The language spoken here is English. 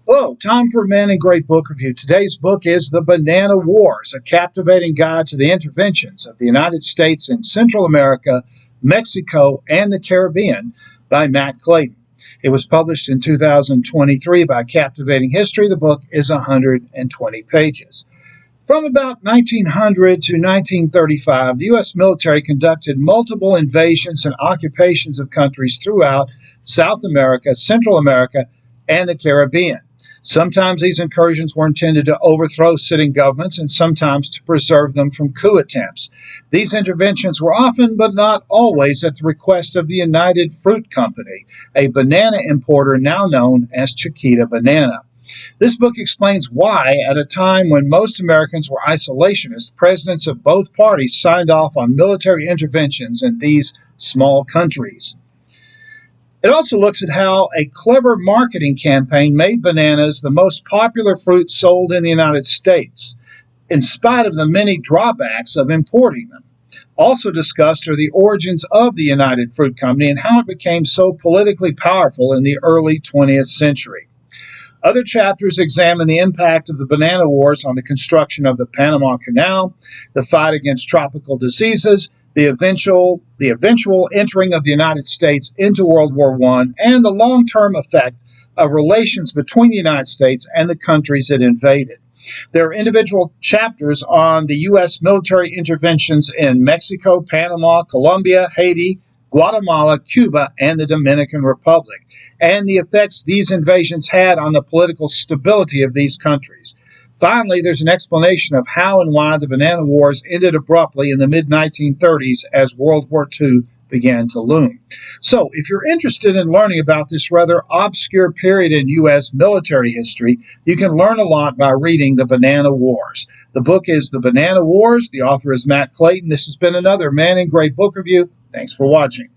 Hello, time for Men in Great Book Review. Today's book is The Banana Wars, a captivating guide to the interventions of the United States in Central America, Mexico, and the Caribbean by Matt Clayton. It was published in 2023 by Captivating History. The book is 120 pages. From about 1900 to 1935, the U.S. military conducted multiple invasions and occupations of countries throughout South America, Central America, and the Caribbean. Sometimes these incursions were intended to overthrow sitting governments and sometimes to preserve them from coup attempts. These interventions were often, but not always, at the request of the United Fruit Company, a banana importer now known as Chiquita Banana. This book explains why, at a time when most Americans were isolationists, presidents of both parties signed off on military interventions in these small countries. It also looks at how a clever marketing campaign made bananas the most popular fruit sold in the United States, in spite of the many drawbacks of importing them. Also discussed are the origins of the United Fruit Company and how it became so politically powerful in the early 20th century. Other chapters examine the impact of the banana wars on the construction of the Panama Canal, the fight against tropical diseases, the eventual entering of the United States into World War I, and the long-term effect of relations between the United States and the countries it invaded. There are individual chapters on the U.S. military interventions in Mexico, Panama, Colombia, Haiti, Guatemala, Cuba, and the Dominican Republic, and the effects these invasions had on the political stability of these countries. Finally, there's an explanation of how and why the Banana Wars ended abruptly in the mid-1930s as World War II began to loom. So, if you're interested in learning about this rather obscure period in U.S. military history, you can learn a lot by reading The Banana Wars. The book is The Banana Wars. The author is Matt Clayton. This has been another Man in Great Book Review. Thanks for watching.